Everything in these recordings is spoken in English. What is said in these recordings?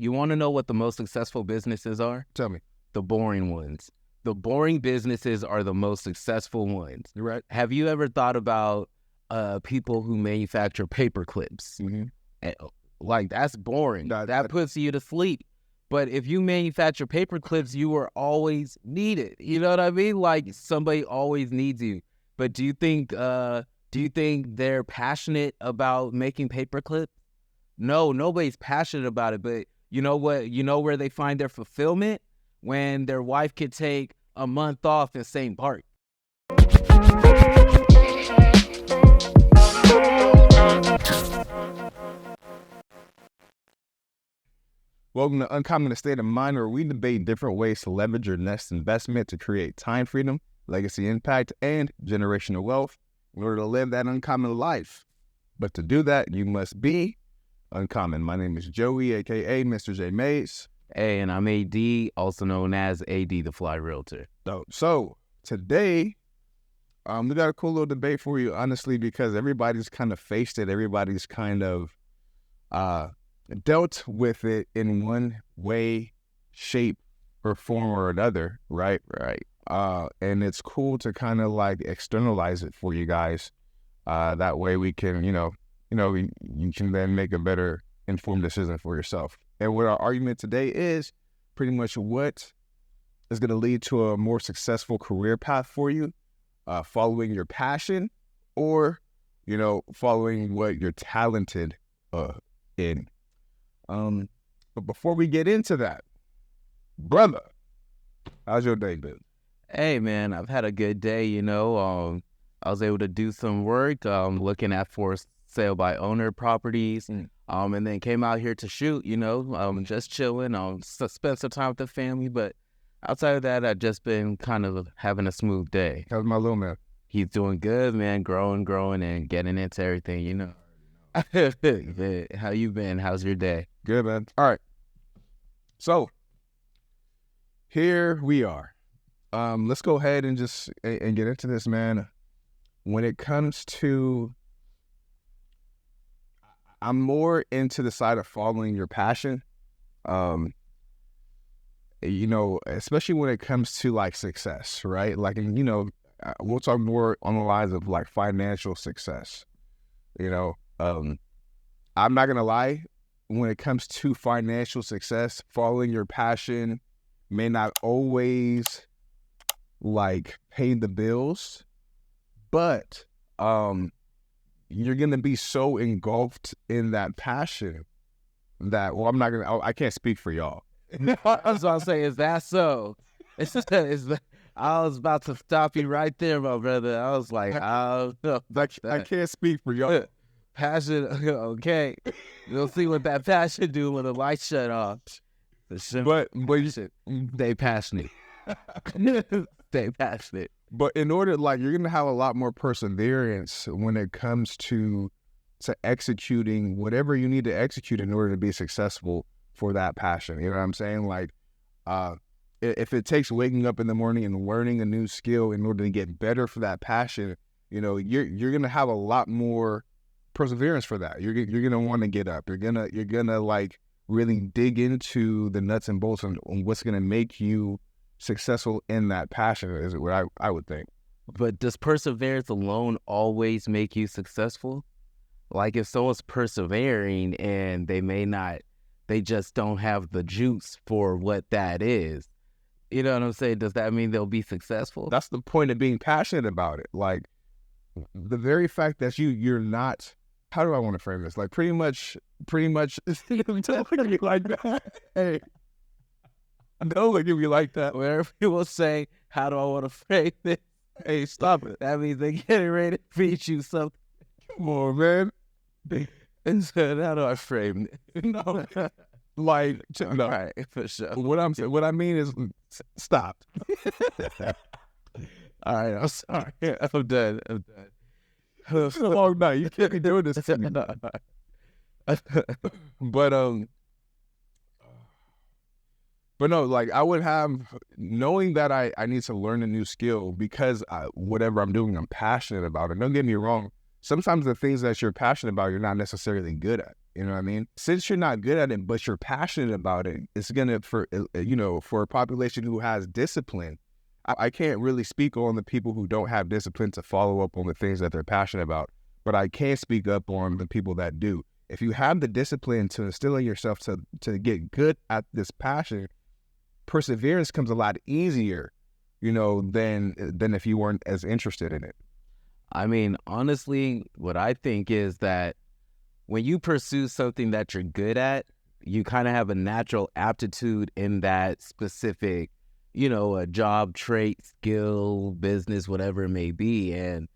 You want to know what the most successful businesses are? Tell me. The boring ones. The boring businesses are the most successful ones. You're right. Have you ever thought about people who manufacture paper clips? Mm-hmm. Like, that's boring. That puts you to sleep. But if you manufacture paper clips, you are always needed. You know what I mean? Like, somebody always needs you. But do you think they're passionate about making paper clips? No, nobody's passionate about it. But you know what? You know where they find their fulfillment? When their wife could take a month off in St. Park. Welcome to Uncommon State of Mind, where we debate different ways to leverage your next investment to create time freedom, legacy impact, and generational wealth in order to live that uncommon life. But to do that, you must be uncommon. My name is Joey, a.k.a. Mr. J. Mays. Hey, and I'm AD, also known as AD the Fly Realtor. So today, we got a cool little debate for you, honestly, because everybody's kind of faced it. Everybody's kind of dealt with it in one way, shape, or form or another, right? And it's cool to kind of like externalize it for you guys. That way we can, you can then make a better informed decision for yourself. And what our argument today is pretty much what is going to lead to a more successful career path for you, following your passion or, following what you're talented in. But before we get into that, brother, how's your day been? Hey, man, I've had a good day, I was able to do some work, looking at for sale by owner properties, and then came out here to shoot, just chilling, spent some time with the family, but outside of that, I've just been kind of having a smooth day. How's my little man? He's doing good, man, growing, and getting into everything, How you been? How's your day? Good, man. All right. So, here we are. Let's go ahead and just and get into this, man. When it comes to, I'm more into the side of following your passion. Especially when it comes to like success, right? Like, we'll talk more on the lines of like financial success. I'm not gonna lie, when it comes to financial success, following your passion may not always like pay the bills, but you're gonna be so engulfed in that passion that, I can't speak for y'all. That's what I'm saying. Is that so? I was about to stop you right there, my brother. I was like, I can't speak for y'all. Passion, okay. We'll see what that passion do when the lights shut off. But they passionate. They passionate. But in order, like, you're gonna have a lot more perseverance when it comes to executing whatever you need to execute in order to be successful for that passion. You know what I'm saying? Like, if it takes waking up in the morning and learning a new skill in order to get better for that passion, you're gonna have a lot more perseverance for that. You're gonna want to get up. You're gonna like really dig into the nuts and bolts on what's gonna make you successful in that passion, is what I would think. But does perseverance alone always make you successful? Like, if someone's persevering and they just don't have the juice for what that is, you know what I'm saying? Does that mean they'll be successful? That's the point of being passionate about it. Like, the very fact that you're not, how do I want to frame this? Like, pretty much don't look at me like that. Hey, don't look at me like that. Whenever people say, how do I want to frame this? Hey, stop it. That means they're getting ready to feed you something. Come on, man. And so how do I frame it? No. Like, no. All right, for sure. What I mean is, stop. All right, I'm sorry. I'm done. It's been a long night. You can't be doing this to me. But no, like, I would have, knowing that I need to learn a new skill because whatever I'm doing, I'm passionate about it. Don't get me wrong. Sometimes the things that you're passionate about, you're not necessarily good at. You know what I mean? Since you're not good at it, but you're passionate about it, it's gonna, for a population who has discipline. I can't really speak on the people who don't have discipline to follow up on the things that they're passionate about, but I can speak up on the people that do. If you have the discipline to instill in yourself to get good at this passion, perseverance comes a lot easier, than if you weren't as interested in it. I mean, honestly, what I think is that when you pursue something that you're good at, you kind of have a natural aptitude in that specific, a job, trait, skill, business, whatever it may be. And,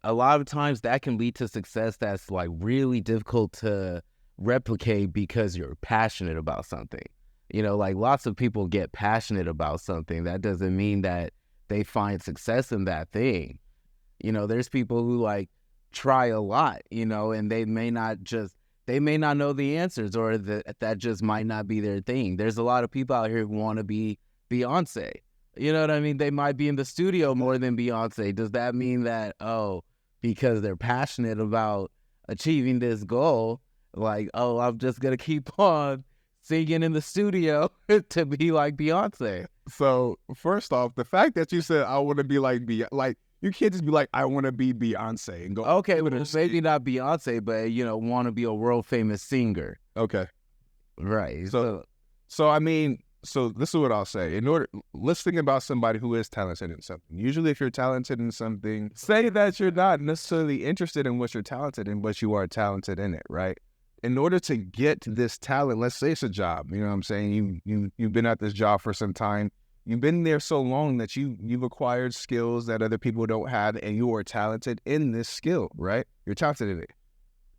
a lot of times that can lead to success that's like really difficult to replicate because you're passionate about something. Like lots of people get passionate about something. That doesn't mean that they find success in that thing. There's people who like try a lot, and they may not know the answers, or that just might not be their thing. There's a lot of people out here who want to be Beyonce. You know what I mean? They might be in the studio more than Beyonce. Does that mean that, because they're passionate about achieving this goal, like, I'm just going to keep on singing in the studio to be like Beyonce? So first off, the fact that you said, I want to be like Beyonce, like, you can't just be like, I want to be Beyonce and go. Okay, well, maybe not Beyonce, but, want to be a world famous singer. Okay. Right. So I mean, so this is what I'll say. Let's think about somebody who is talented in something. Usually if you're talented in something, say that you're not necessarily interested in what you're talented in, but you are talented in it, right? In order to get this talent, let's say it's a job, you know what I'm saying? You've been at this job for some time. You've been there so long that you've acquired skills that other people don't have, and you are talented in this skill, right? You're talented in it.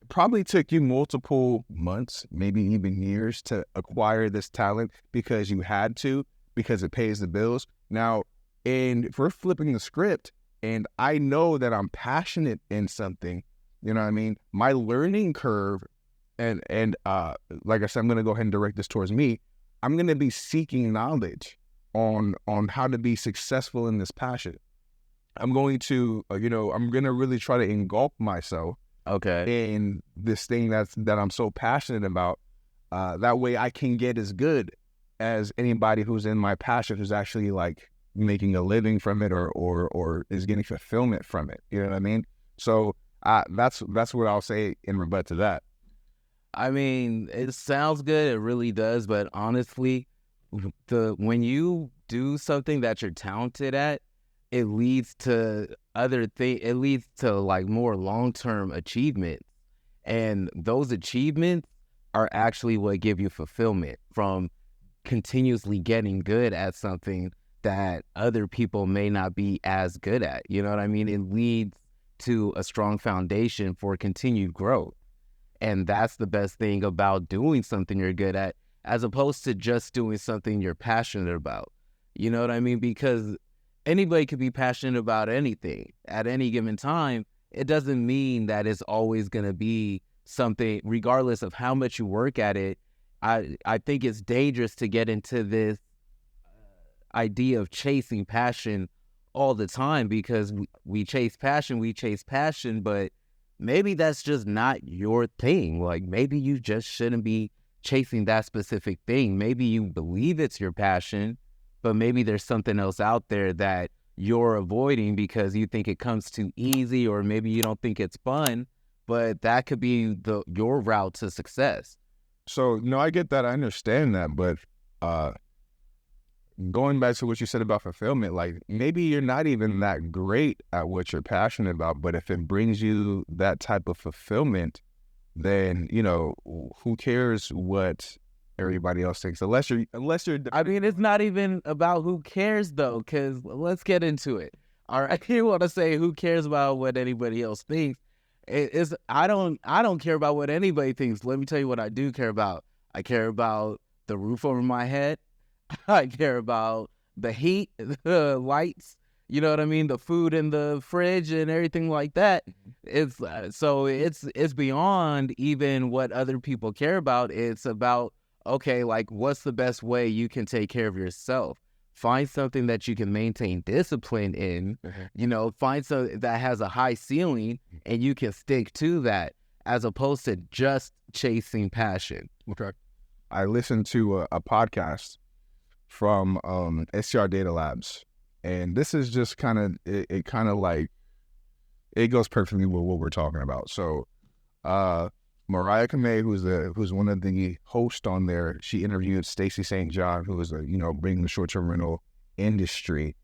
Probably took you multiple months, maybe even years, to acquire this talent because you had to, because it pays the bills. Now, and if we're flipping the script, and I know that I'm passionate in something, you know what I mean? My learning curve, and like I said, I'm going to go ahead and direct this towards me. I'm going to be seeking knowledge on how to be successful in this passion. I'm going to, I'm going to really try to engulf myself in this thing that I'm so passionate about. That way I can get as good as anybody who's in my passion, who's actually like making a living from it or is getting fulfillment from it. You know what I mean? So that's what I'll say in rebut to that. I mean, it sounds good. It really does. But honestly, when you do something that you're talented at, it leads to other things. It leads to like more long-term achievements, and those achievements are actually what give you fulfillment from continuously getting good at something that other people may not be as good at. You know what I mean? It leads to a strong foundation for continued growth, and that's the best thing about doing something you're good at, as opposed to just doing something you're passionate about. You know what I mean? Because anybody could be passionate about anything at any given time. It doesn't mean that it's always going to be something, regardless of how much you work at it. I think it's dangerous to get into this idea of chasing passion all the time, because we chase passion, but maybe that's just not your thing. Like, maybe you just shouldn't be chasing that specific thing. Maybe you believe it's your passion, but maybe there's something else out there that you're avoiding because you think it comes too easy, or maybe you don't think it's fun, but that could be your route to success. So, no, I get that. I understand that. But going back to what you said about fulfillment, like maybe you're not even that great at what you're passionate about, but if it brings you that type of fulfillment, then, who cares what everybody else thinks, unless you're I mean, it's not even about who cares though, because let's get into it. All right, you want to say who cares about what anybody else thinks? I don't care about what anybody thinks. Let me tell you what I do care about. I care about the roof over my head. I care about the heat, the lights, you know what I mean? The food in the fridge and everything like that. It's beyond even what other people care about. It's about, okay, like, what's the best way you can take care of yourself? Find something that you can maintain discipline in, find something that has a high ceiling and you can stick to that. as opposed to just chasing passion. Okay. I listened to a podcast from SCR Data Labs, and this is just kind of it kind of like it goes perfectly with what we're talking about. So Mariah Kamei, who's one of the hosts on there, she interviewed Stacey St. John, who is bringing the short-term rental industry.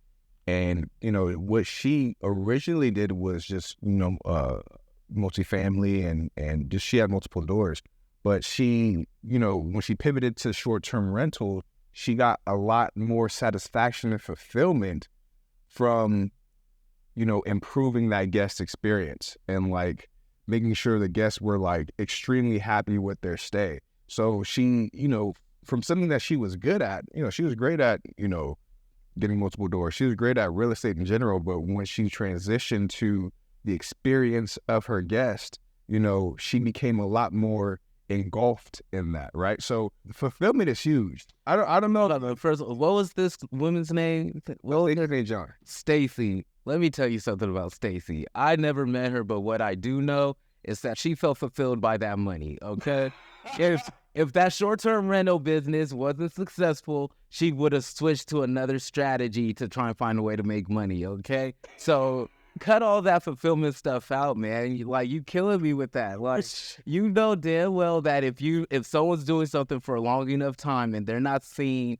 And what she originally did was just multifamily and just she had multiple doors. But she, when she pivoted to short-term rental, she got a lot more satisfaction and fulfillment from, improving that guest experience and like making sure the guests were like extremely happy with their stay. So she, from something that she was good at, she was great at, getting multiple doors. She was great at real estate in general, but when she transitioned to the experience of her guest, she became a lot more engulfed in that, right? So fulfillment is huge. I don't know. First, what was this woman's name? What was her name, John? Stacey. Let me tell you something about Stacey. I never met her, but what I do know is that she felt fulfilled by that money. Okay, if that short-term rental business wasn't successful, she would have switched to another strategy to try and find a way to make money. Okay, so cut all that fulfillment stuff out, man. You killing me with that. Like, damn well that if someone's doing something for a long enough time and they're not seeing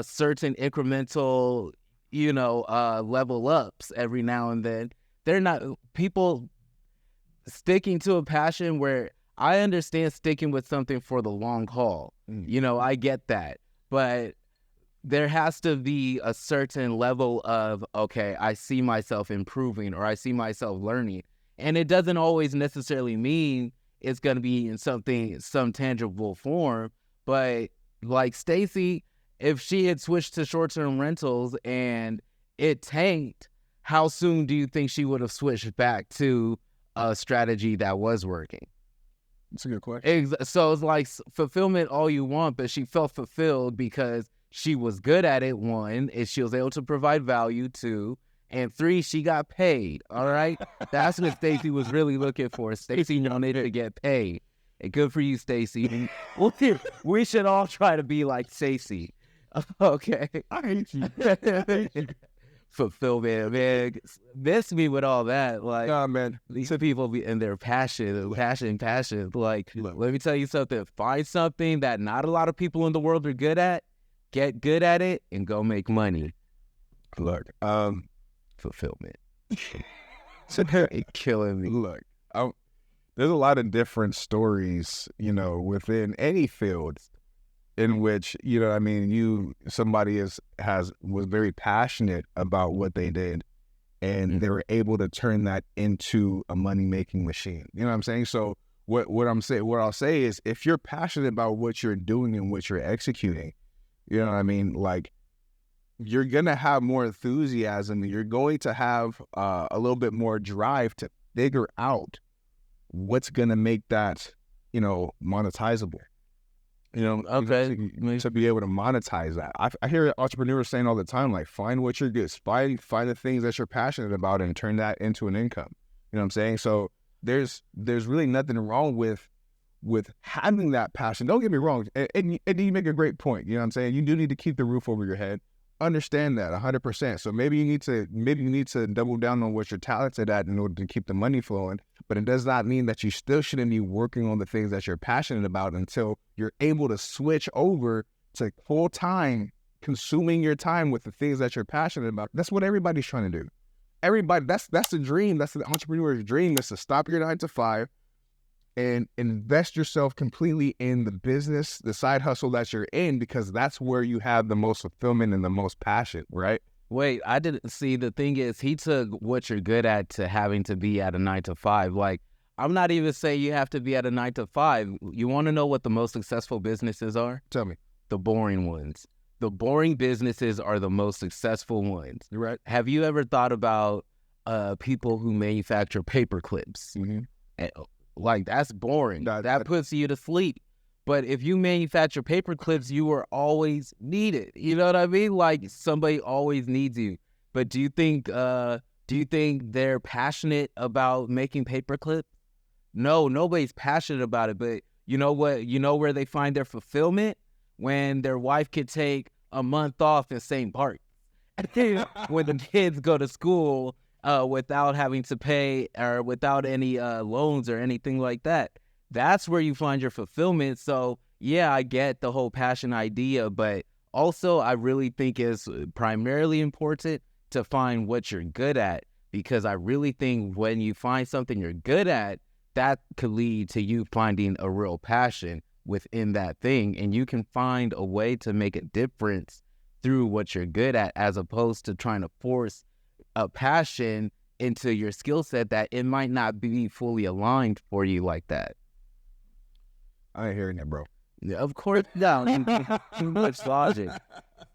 certain incremental, level ups every now and then, they're not people sticking to a passion where I understand sticking with something for the long haul. I get that, but there has to be a certain level of, okay, I see myself improving or I see myself learning. And it doesn't always necessarily mean it's going to be in some tangible form. But like Stacey, if she had switched to short-term rentals and it tanked, how soon do you think she would have switched back to a strategy that was working? That's a good question. So it's like fulfillment all you want, but she felt fulfilled because she was good at it, 1, and she was able to provide value, 2, and 3, she got paid, all right? That's what Stacey was really looking for. Stacey wanted to get paid. And good for you, Stacey. We should all try to be like Stacey. Okay? I hate you. Fulfillment, man. Miss me with all that. Like, nah, man. These people be in their passion. Like, let me tell you something. Find something that not a lot of people in the world are good at. Get good at it and go make money. Look, fulfillment. Killing me. Look, there's a lot of different stories, within any field in which, somebody was very passionate about what they did and they were able to turn that into a money-making machine. You know what I'm saying? So what I'll say is, if you're passionate about what you're doing and what you're executing, like, you're going to have more enthusiasm. You're going to have a little bit more drive to figure out what's going to make that, monetizable. Okay. To be able to monetize that. I hear entrepreneurs saying all the time, like, find what you're good. Find the things that you're passionate about and turn that into an income. You know what I'm saying? So there's really nothing wrong with having that passion. Don't get me wrong. And you make a great point. You know what I'm saying? You do need to keep the roof over your head. Understand that 100%. So maybe you need to double down on what you're talented at in order to keep the money flowing. But it does not mean that you still shouldn't be working on the things that you're passionate about until you're able to switch over to full time, consuming your time with the things that you're passionate about. That's what everybody's trying to do. Everybody, that's the dream. That's the entrepreneur's dream, is to stop your 9 to 5 and invest yourself completely in the business, the side hustle that you're in, because that's where you have the most fulfillment and the most passion, right? Wait, I didn't see. The thing is, he took what you're good at to having to be at a 9 to 5. Like, I'm not even saying you have to be at a 9 to 5. You want to know what the most successful businesses are? Tell me. The boring ones. The boring businesses are the most successful ones. You're right. Have you ever thought about people who manufacture paper clips? Mm-hmm. Like, that's boring. That puts you to sleep. But if you manufacture paper clips, you are always needed. You know what I mean? Like, somebody always needs you. But do you think they're passionate about making paper clips? No, nobody's passionate about it. But you know what? You know where they find their fulfillment? When their wife could take a month off in St. Bart. When the kids go to school without having to pay or without any loans or anything like that. That's where you find your fulfillment. So, yeah, I get the whole passion idea, but also I really think it's primarily important to find what you're good at, because I really think when you find something you're good at, that could lead to you finding a real passion within that thing, and you can find a way to make a difference through what you're good at, as opposed to trying to force a passion into your skill set that it might not be fully aligned for you like that. I ain't hearing that, bro. Yeah, of course, no. Too much logic.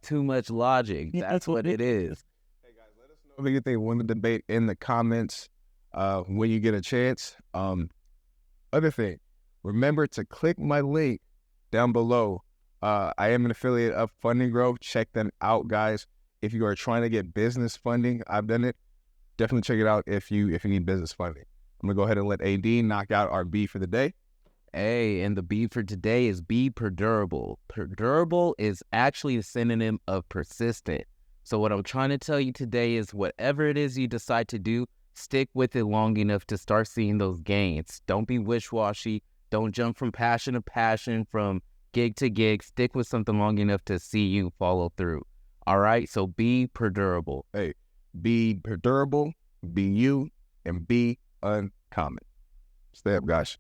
Too much logic. That's what it is. Hey guys, let us know if you think win the debate in the comments when you get a chance. Other thing, remember to click my link down below. I am an affiliate of Funding Grow. Check them out, guys. If you are trying to get business funding, I've done it. Definitely check it out if you need business funding. I'm gonna go ahead and let AD knock out our B for the day. Hey, and the B for today is be perdurable. Perdurable is actually a synonym of persistent. So what I'm trying to tell you today is whatever it is you decide to do, stick with it long enough to start seeing those gains. Don't be wish-washy. Don't jump from passion to passion, from gig to gig. Stick with something long enough to see you follow through. All right? So be perdurable. Hey, be perdurable, be you, and be uncommon. Stay up, guys.